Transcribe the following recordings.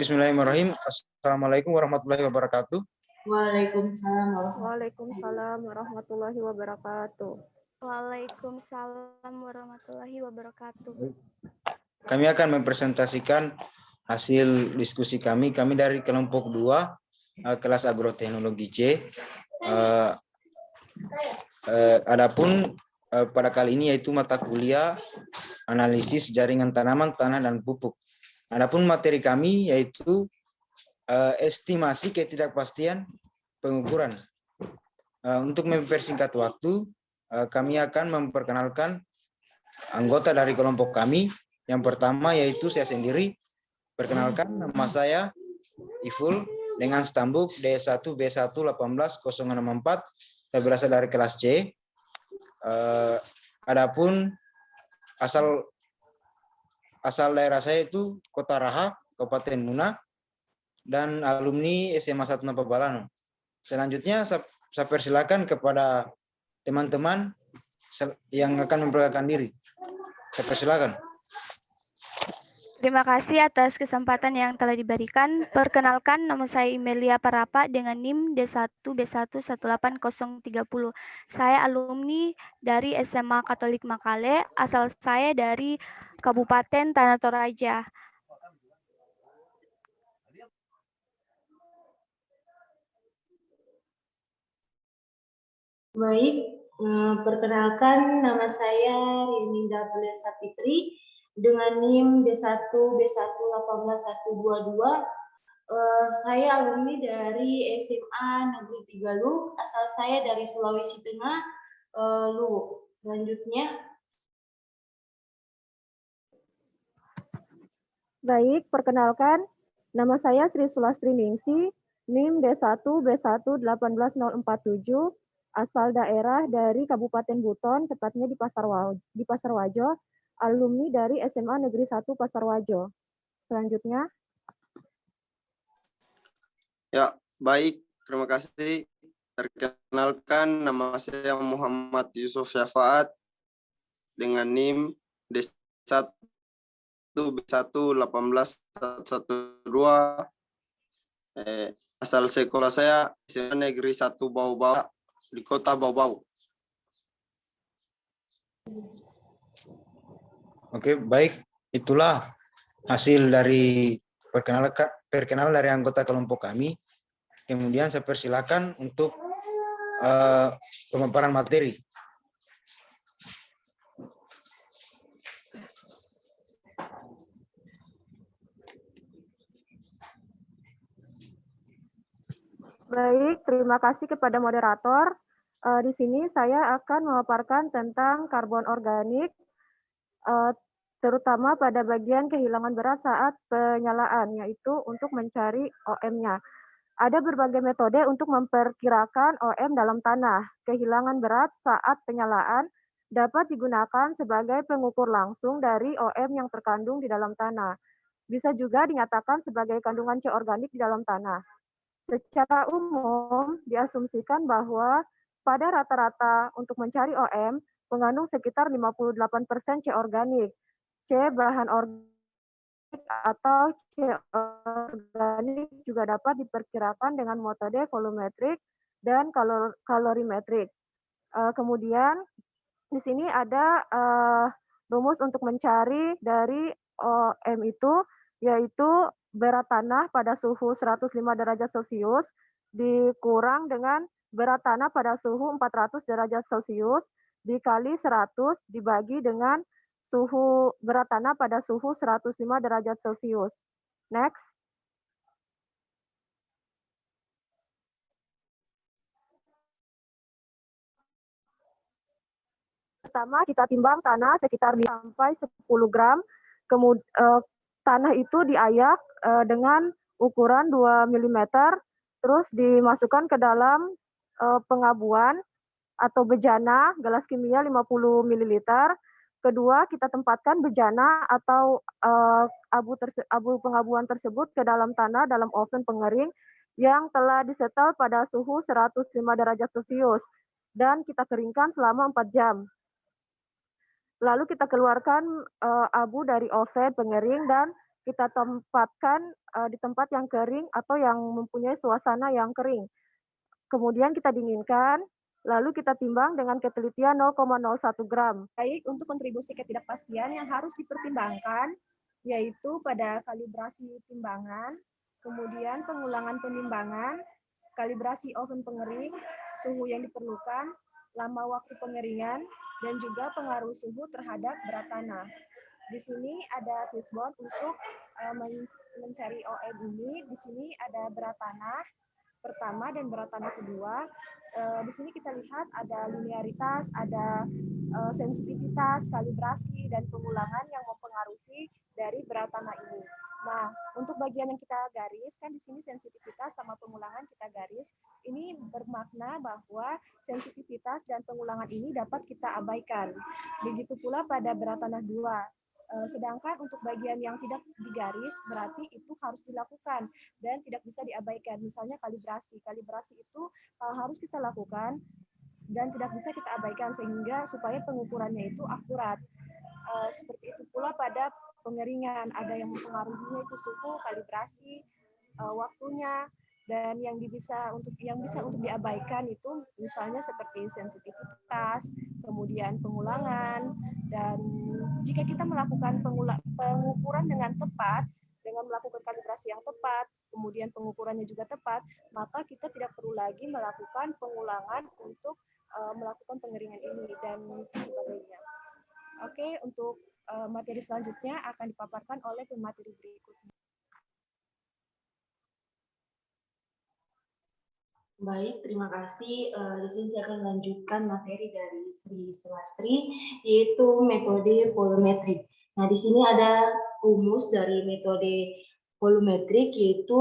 Bismillahirrahmanirrahim. Assalamualaikum warahmatullahi wabarakatuh. Waalaikumsalam warahmatullahi wabarakatuh. Waalaikumsalam warahmatullahi wabarakatuh. Kami akan mempresentasikan hasil diskusi kami. Kami dari kelompok 2, kelas agroteknologi C. Adapun pada kali ini yaitu mata kuliah analisis jaringan tanaman, tanah, dan pupuk. Adapun materi kami yaitu estimasi ketidakpastian pengukuran. Untuk mempersingkat waktu, kami akan memperkenalkan anggota dari kelompok kami. Yang pertama yaitu saya sendiri. Perkenalkan, nama saya Iful dengan stambuk D1 B1 18064. Saya berasal dari kelas C. Adapun asal daerah saya itu Kota Raha, Kabupaten Muna, dan alumni SMA 1 Napabalano. Selanjutnya saya persilakan kepada teman-teman yang akan memperkenalkan diri. Saya persilakan. Terima kasih atas kesempatan yang telah diberikan. Perkenalkan, nama saya Imelia Parapa dengan NIM D1B118030. Saya alumni dari SMA Katolik Makale, asal saya dari Kabupaten Tanah Toraja. Baik, perkenalkan nama saya Rininda Bulesa Fitri dengan NIM D1B11812. Saya alumni dari SMA Negeri 3 Lu, asal saya dari Sulawesi Tengah, Lu. Selanjutnya. Baik, perkenalkan, nama saya Sri Sulastri Ningsi, NIM D1B1181047, asal daerah dari Kabupaten Buton, tepatnya di Pasar Wajo, alumni dari SMA Negeri 1 Pasar Wajo. Selanjutnya. Ya, baik. Terima kasih. Perkenalkan, nama saya Muhammad Yusuf Syafaat dengan NIM D1B11812. Asal sekolah saya SMA Negeri 1 Bau-Bau di Kota Bau-Bau. Oke, baik. Itulah hasil dari perkenalan dari anggota kelompok kami. Kemudian saya persilakan untuk pemaparan materi. Baik, terima kasih kepada moderator. Di sini saya akan memaparkan tentang karbon organik, terutama pada bagian kehilangan berat saat penyalaan, yaitu untuk mencari OM-nya. Ada berbagai metode untuk memperkirakan OM dalam tanah. Kehilangan berat saat penyalaan dapat digunakan sebagai pengukur langsung dari OM yang terkandung di dalam tanah. Bisa juga dinyatakan sebagai kandungan C organik di dalam tanah. Secara umum, diasumsikan bahwa pada rata-rata untuk mencari OM, mengandung sekitar 58% C organik. C bahan organik atau C organik juga dapat diperkirakan dengan metode volumetrik dan kalorimetrik. Kemudian di sini ada rumus untuk mencari dari OM itu, yaitu berat tanah pada suhu 105 derajat Celcius dikurang dengan berat tanah pada suhu 400 derajat Celcius dikali 100 dibagi dengan suhu berat tanah pada suhu 105 derajat Celcius. Next. Pertama, kita timbang tanah sekitar sampai 10 gram. Kemudian tanah itu diayak dengan ukuran 2 mm, terus dimasukkan ke dalam pengabuan atau bejana, gelas kimia 50 ml. Kedua, kita tempatkan bejana atau abu pengabuan tersebut ke dalam tanah dalam oven pengering yang telah disetel pada suhu 105 derajat Celcius dan kita keringkan selama 4 jam. Lalu kita keluarkan abu dari oven pengering dan kita tempatkan di tempat yang kering atau yang mempunyai suasana yang kering. Kemudian kita dinginkan, lalu kita timbang dengan ketelitian 0,01 gram. Baik, untuk kontribusi ketidakpastian yang harus dipertimbangkan, yaitu pada kalibrasi timbangan, kemudian pengulangan penimbangan, kalibrasi oven pengering, suhu yang diperlukan, lama waktu pengeringan, dan juga pengaruh suhu terhadap berat tanah. Di sini ada fishbone untuk mencari OM ini. Di sini ada berat tanah pertama dan berat tanah kedua. Di sini kita lihat ada linearitas, ada sensitivitas, kalibrasi, dan pengulangan yang mempengaruhi dari berat tanah ini. Nah, untuk bagian yang kita garis, kan di sini sensitivitas sama pengulangan kita garis. Ini bermakna bahwa sensitivitas dan pengulangan ini dapat kita abaikan. Begitu pula pada berat tanah 2. Sedangkan untuk bagian yang tidak digaris, berarti itu harus dilakukan dan tidak bisa diabaikan. Misalnya kalibrasi. Kalibrasi itu harus kita lakukan dan tidak bisa kita abaikan sehingga supaya pengukurannya itu akurat. Seperti itu pula pada pengeringan, ada yang mempengaruhinya itu suhu, kalibrasi, waktunya, dan yang bisa untuk diabaikan itu misalnya seperti sensitivitas, kemudian pengulangan, dan jika kita melakukan pengukuran dengan tepat, dengan melakukan kalibrasi yang tepat, kemudian pengukurannya juga tepat, maka kita tidak perlu lagi melakukan pengulangan untuk melakukan pengeringan ini dan sebagainya. Oke, untuk materi selanjutnya akan dipaparkan oleh pemateri berikutnya. Baik, terima kasih. Di sini saya akan lanjutkan materi dari Sri Sulastri, yaitu metode volumetrik. Nah, di sini ada rumus dari metode volumetrik, yaitu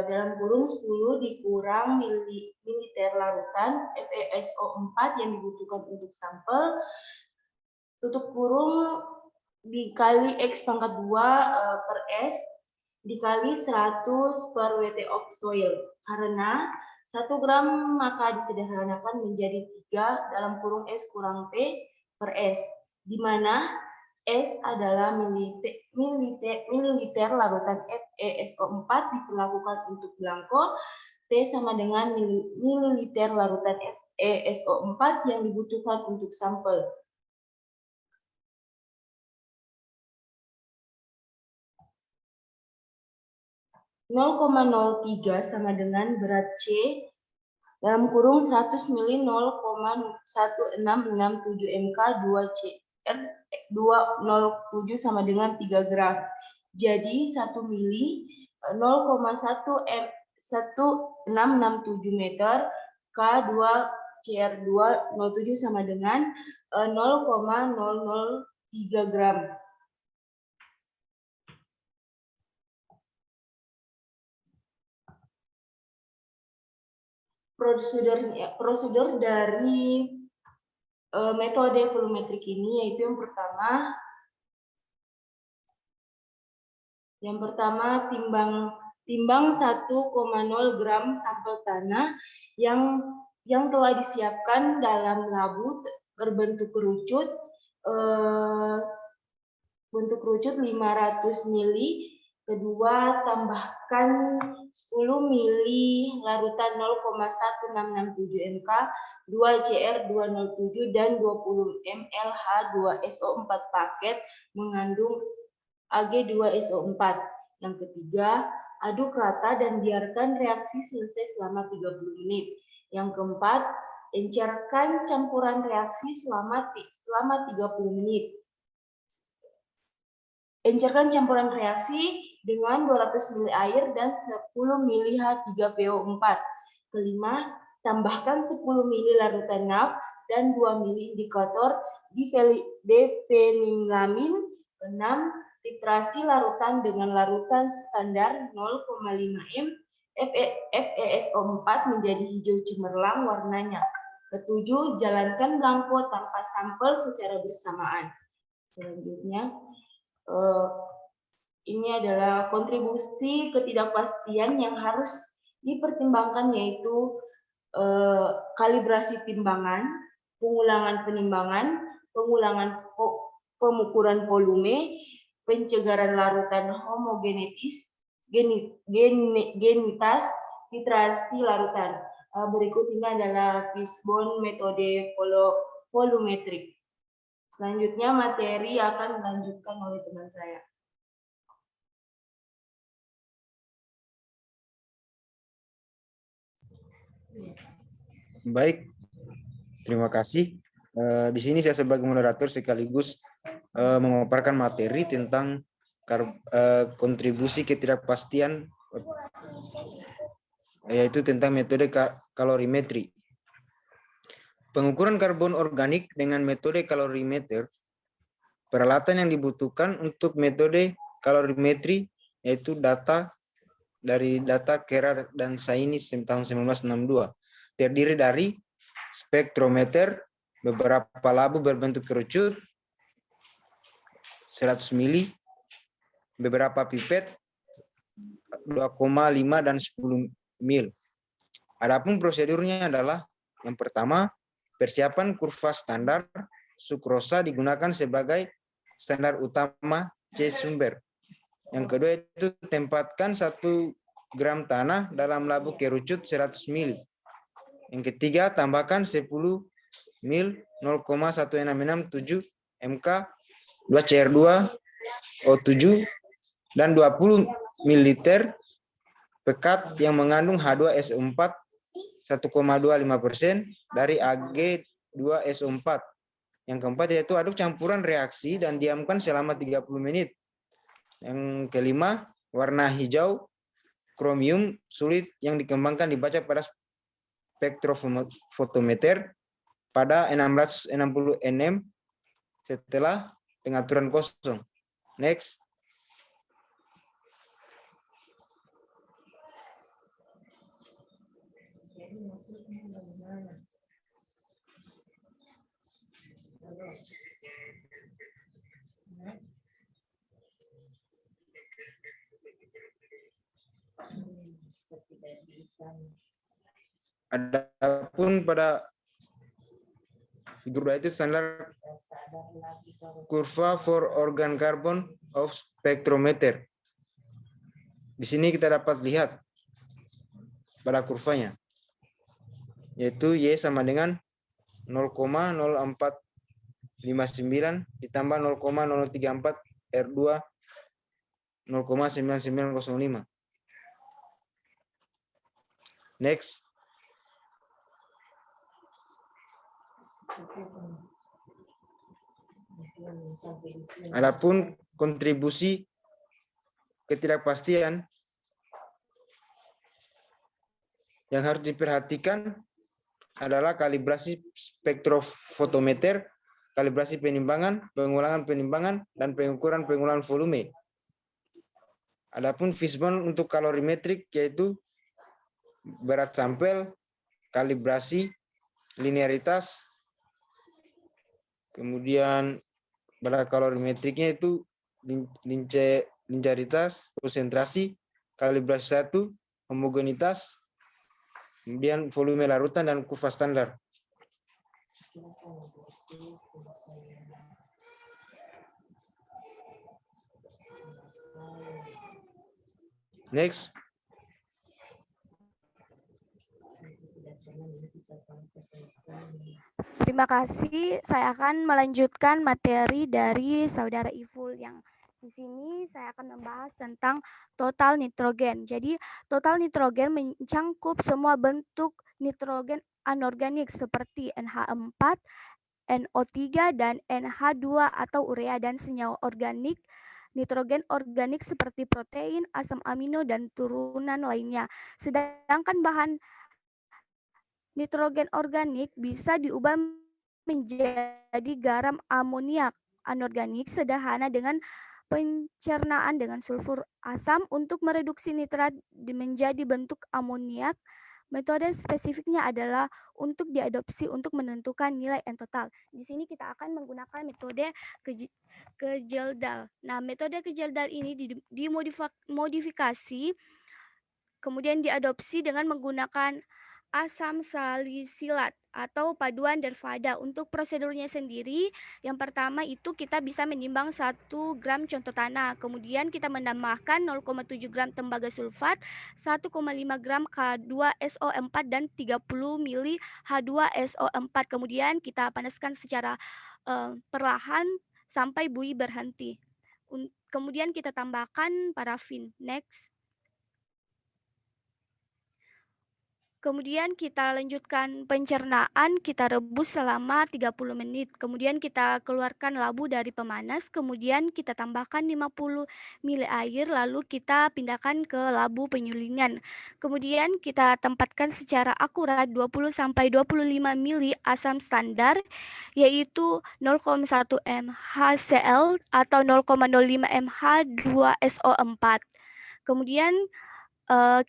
dalam kurung 10 dikurang mililiter larutan FeSO4 yang dibutuhkan untuk sampel, tutup kurung dikali X pangkat 2 per S dikali 100 per WT of soil. Karena 1 gram maka disederhanakan menjadi 3 dalam kurung S kurang T per S, di mana S adalah mililiter larutan FeSO4 diperlakukan untuk belangko, T sama dengan mililiter larutan FeSO4 yang dibutuhkan untuk sampel. (0,03 sama dengan berat C dalam kurung 100 mili 0,1667 MK 2 CR 207 sama dengan 3 gram. Jadi 1 mili 0,1667 meter K 2 CR 207 sama dengan 0,003 gram. Prosedur dari metode volumetrik ini yaitu yang pertama timbang 1,0 gram sampel tanah yang telah disiapkan dalam labu berbentuk kerucut bentuk kerucut 500 mili. Kedua, tambahkan 10 mili larutan 0,1667 MK, 2 CR 207 dan 20 ml H2SO4 paket mengandung Ag2SO4. Yang ketiga, aduk rata dan biarkan reaksi selesai selama 30 menit. Yang keempat, encerkan campuran reaksi selama 30 menit. Encerkan campuran reaksi dengan 200 ml air dan 10 ml H3PO4. Kelima, tambahkan 10 ml larutan NAF dan 2 ml indikator difenilamin. 6. Titrasi larutan dengan larutan standar 0,5 m FeSO4 menjadi hijau cemerlang warnanya. Ketujuh, jalankan belangko tanpa sampel secara bersamaan. Selanjutnya, ini adalah kontribusi ketidakpastian yang harus dipertimbangkan, yaitu kalibrasi timbangan, pengulangan penimbangan, pengulangan pengukuran volume, pencegahan larutan homogenitas, titrasi larutan. Berikut ini adalah Fishbone metode volumetrik. Selanjutnya materi akan dilanjutkan oleh teman saya. Baik, terima kasih. Di sini saya sebagai moderator sekaligus memaparkan materi tentang kontribusi ketidakpastian, yaitu tentang metode kalorimetri. Pengukuran karbon organik dengan metode kalorimeter, peralatan yang dibutuhkan untuk metode kalorimetri yaitu data dari data Kerar dan Saini tahun 1962. Terdiri dari spektrometer, beberapa labu berbentuk kerucut, 100 mili, beberapa pipet, 2,5 dan 10 mil. Adapun prosedurnya adalah yang pertama, persiapan kurva standar sukrosa digunakan sebagai standar utama C sumber. Yang kedua itu tempatkan 1 gram tanah dalam labu kerucut 100 mili. Yang ketiga tambahkan 10 mil 0,1667 mk 2CR2 O7 dan 20 ml pekat yang mengandung H2SO4 1,25% dari Ag2SO4. Yang keempat yaitu aduk campuran reaksi dan diamkan selama 30 menit. Yang kelima, warna hijau kromium sulit yang dikembangkan dibaca pada spektrofotometer pada 660 nm setelah pengaturan kosong. Next. Adapun pada figur 2 itu standar kurva for organ carbon of spectrometer. Di sini kita dapat lihat pada kurvanya, yaitu Y sama dengan 0,0459 ditambah 0,034 R2 0,9905. Next. Adapun kontribusi ketidakpastian yang harus diperhatikan adalah kalibrasi spektrofotometer, kalibrasi penimbangan, pengulangan penimbangan, dan pengukuran volume. Adapun Fishbone untuk kalorimetrik yaitu berat sampel, kalibrasi, linearitas, kemudian pada kalorimetriknya itu linearitas, konsentrasi, kalibrasi 1, homogenitas, kemudian volume larutan dan kurva standar. Next. Terima kasih. Saya akan melanjutkan materi dari Saudara Iful yang di sini saya akan membahas tentang total nitrogen. Jadi, total nitrogen mencangkup semua bentuk nitrogen anorganik seperti NH4, NO3, dan NH2 atau urea dan senyawa organik, nitrogen organik seperti protein, asam amino, dan turunan lainnya. Sedangkan bahan nitrogen organik bisa diubah menjadi garam amoniak anorganik sederhana dengan pencernaan dengan sulfur asam untuk mereduksi nitrat menjadi bentuk amoniak. Metode spesifiknya adalah untuk diadopsi untuk menentukan nilai N total. Di sini kita akan menggunakan metode Kejeldal. Nah, metode Kejeldal ini dimodifikasi kemudian diadopsi dengan menggunakan asam salisilat atau paduan Dervada. Untuk prosedurnya sendiri, yang pertama itu kita bisa menimbang 1 gram contoh tanah, kemudian kita menambahkan 0,7 gram tembaga sulfat, 1,5 gram K2SO4 dan 30 mili H2SO4. Kemudian kita panaskan secara perlahan sampai buih berhenti. Kemudian kita tambahkan parafin. Next. Kemudian kita lanjutkan pencernaan, kita rebus selama 30 menit. Kemudian kita keluarkan labu dari pemanas, kemudian kita tambahkan 50 ml air, lalu kita pindahkan ke labu penyulingan. Kemudian kita tempatkan secara akurat 20-25 ml asam standar, yaitu 0,1 mHCl atau 0,05 mH2SO4. Kemudian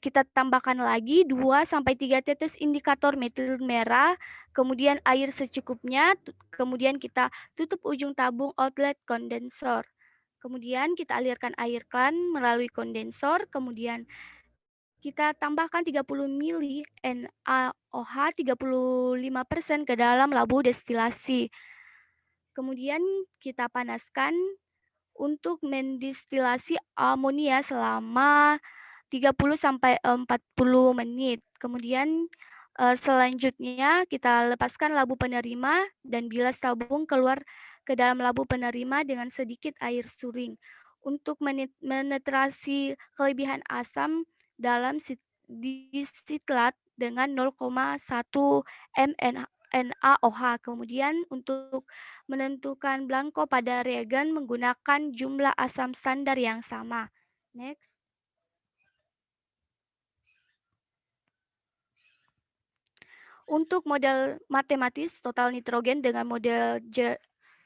kita tambahkan lagi 2-3 tetes indikator metil merah, kemudian air secukupnya, kemudian kita tutup ujung tabung outlet kondensor. Kemudian kita alirkan air klan melalui kondensor, kemudian kita tambahkan 30 mili NaOH 35% ke dalam labu destilasi. Kemudian kita panaskan untuk mendestilasi amonia selama 30-40 menit. Kemudian selanjutnya kita lepaskan labu penerima dan bilas tabung keluar ke dalam labu penerima dengan sedikit air suring. Untuk menetrasi kelebihan asam dalam disitlat dengan 0,1 mNaOH. Kemudian untuk menentukan blanko pada reagen menggunakan jumlah asam standar yang sama. Next. Untuk model matematis total nitrogen dengan model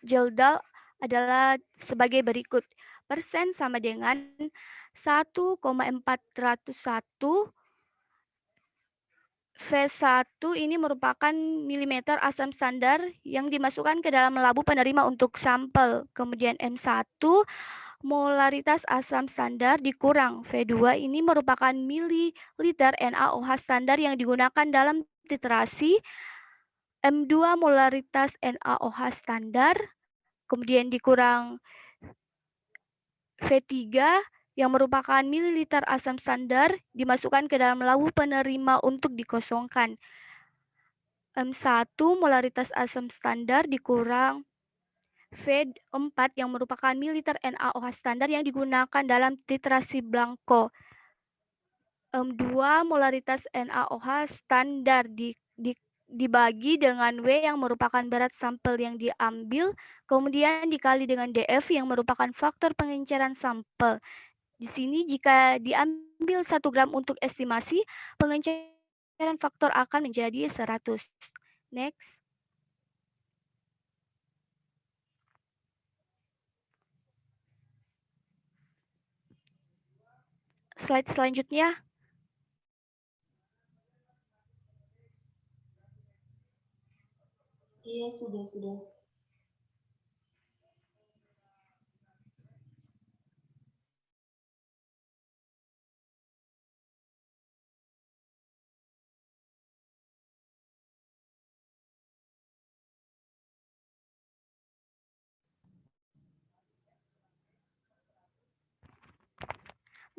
Geldahl adalah sebagai berikut. Persen sama dengan 1,401. V1 ini merupakan milimeter asam standar yang dimasukkan ke dalam labu penerima untuk sampel. Kemudian M1 molaritas asam standar dikurang. V2 ini merupakan mililiter NaOH standar yang digunakan dalam titrasi. M2 molaritas NaOH standar, kemudian dikurang V3 yang merupakan mililiter asam standar dimasukkan ke dalam labu penerima untuk dikosongkan. M1 molaritas asam standar dikurang V4 yang merupakan mililiter NaOH standar yang digunakan dalam titrasi blanko. M2 molaritas NaOH standar dibagi dengan W yang merupakan berat sampel yang diambil, kemudian dikali dengan DF yang merupakan faktor pengenceran sampel. Di sini jika diambil 1 gram untuk estimasi, pengenceran faktor akan menjadi 100. Next. Slide selanjutnya. Iya, sudah.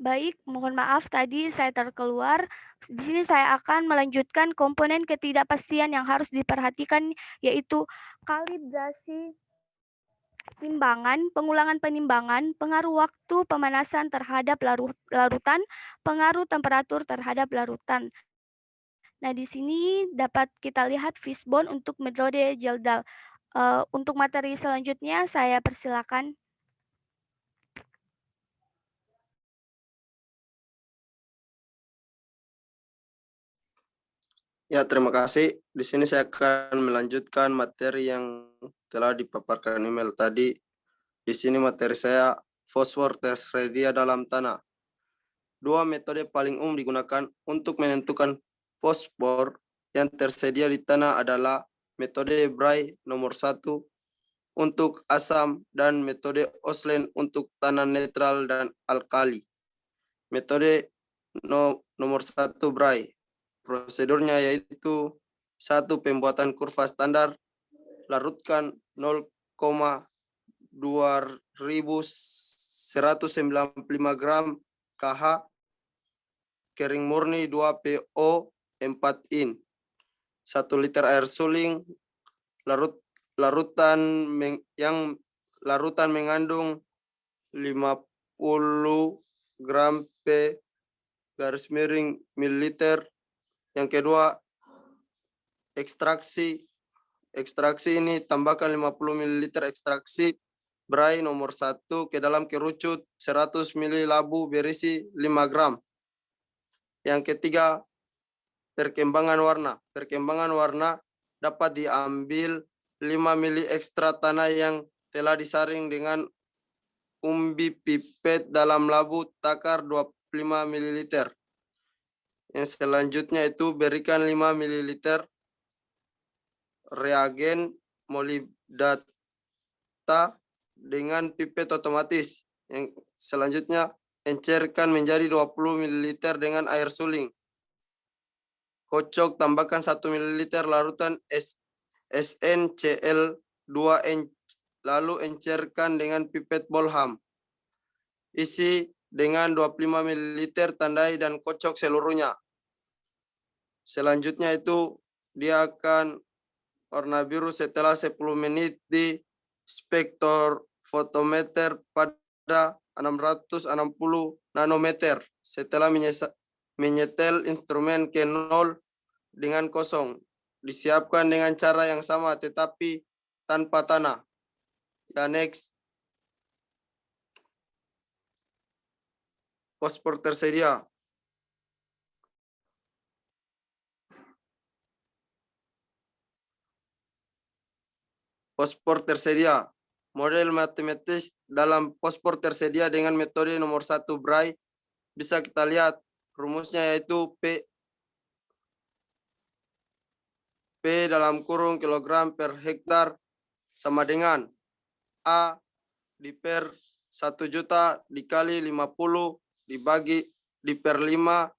Baik, mohon maaf tadi saya terkeluar. Di sini saya akan melanjutkan komponen ketidakpastian yang harus diperhatikan, yaitu kalibrasi timbangan, pengulangan penimbangan, pengaruh waktu pemanasan terhadap larutan, pengaruh temperatur terhadap larutan. Nah, di sini dapat kita lihat fishbone untuk metode Geldahl. Untuk materi selanjutnya saya persilakan. Ya, terima kasih. Di sini saya akan melanjutkan materi yang telah dipaparkan email tadi. Di sini materi saya fosfor tersedia dalam tanah. 2 metode paling umum digunakan untuk menentukan fosfor yang tersedia di tanah adalah metode Bray nomor 1 untuk asam dan metode Oslen untuk tanah netral dan alkali. Metode nomor 1 Bray. Prosedurnya yaitu 1. Pembuatan kurva standar, larutkan 0,2195 gram KH, kering murni 2 PO 4 in, 1 liter air suling, larutan mengandung 50 gram P garis miring mililiter. Yang kedua, ekstraksi ini tambahkan 50 ml ekstraksi berai nomor 1 ke dalam kerucut 100 ml labu berisi 5 gram. Yang ketiga, perkembangan warna. Perkembangan warna dapat diambil 5 ml ekstra tanah yang telah disaring dengan umbi pipet dalam labu takar 25 ml. Yang selanjutnya itu berikan 5 ml reagen molibdata dengan pipet otomatis. Yang selanjutnya encerkan menjadi 20 ml dengan air suling. Kocok, tambahkan 1 ml larutan SNCl2N, lalu encerkan dengan pipet bolham. Isi dengan 25 ml, tandai dan kocok seluruhnya. Selanjutnya itu dia akan warna biru setelah 10 menit di spektrofotometer pada 660 nanometer. Setelah menyetel instrumen ke 0 dengan kosong. Disiapkan dengan cara yang sama tetapi tanpa tanah. Ya, next. Fosfor tersedia. Fosfor tersedia. Model matematis dalam fosfor tersedia dengan metode nomor 1 Bray. Bisa kita lihat rumusnya yaitu P dalam kurung kilogram per hektar sama dengan A per 1 juta dikali 50 dibagi per 5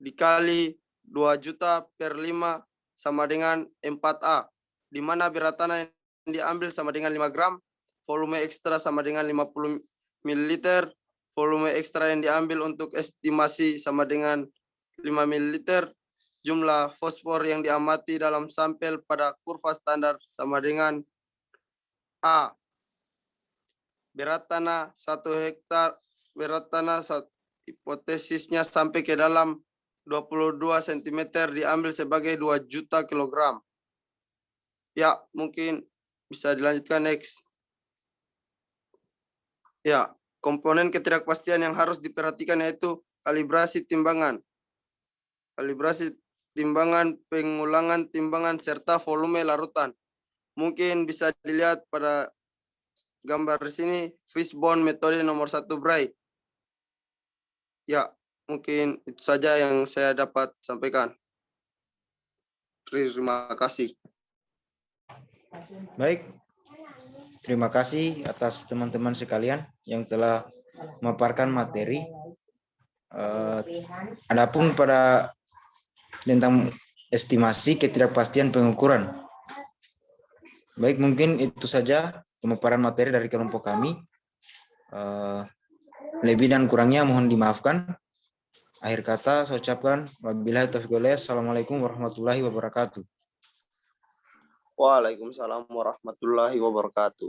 dikali 2 juta per 5 sama dengan 4A. Di mana berat tanah yang diambil sama dengan 5 gram, volume ekstra sama dengan 50 ml, volume ekstra yang diambil untuk estimasi sama dengan 5 ml, jumlah fosfor yang diamati dalam sampel pada kurva standar sama dengan A. Berat tanah 1 hektar, berat tanah hipotesisnya sampai ke dalam 22 cm diambil sebagai 2 juta kilogram. Ya, mungkin bisa dilanjutkan next. Ya, komponen ketidakpastian yang harus diperhatikan yaitu kalibrasi timbangan. Kalibrasi timbangan, pengulangan timbangan, serta volume larutan. Mungkin bisa dilihat pada gambar di sini, fishbone metode nomor 1 Bray. Ya, mungkin itu saja yang saya dapat sampaikan. Terima kasih. Baik, terima kasih atas teman-teman sekalian yang telah memaparkan materi. Adapun pada tentang estimasi ketidakpastian pengukuran. Baik, mungkin itu saja pemaparan materi dari kelompok kami. Lebih dan kurangnya mohon dimaafkan. Akhir kata saya ucapkan wabillahi taufiq wal hidayah. Assalamualaikum warahmatullahi wabarakatuh. Waalaikumsalam warahmatullahi wabarakatuh.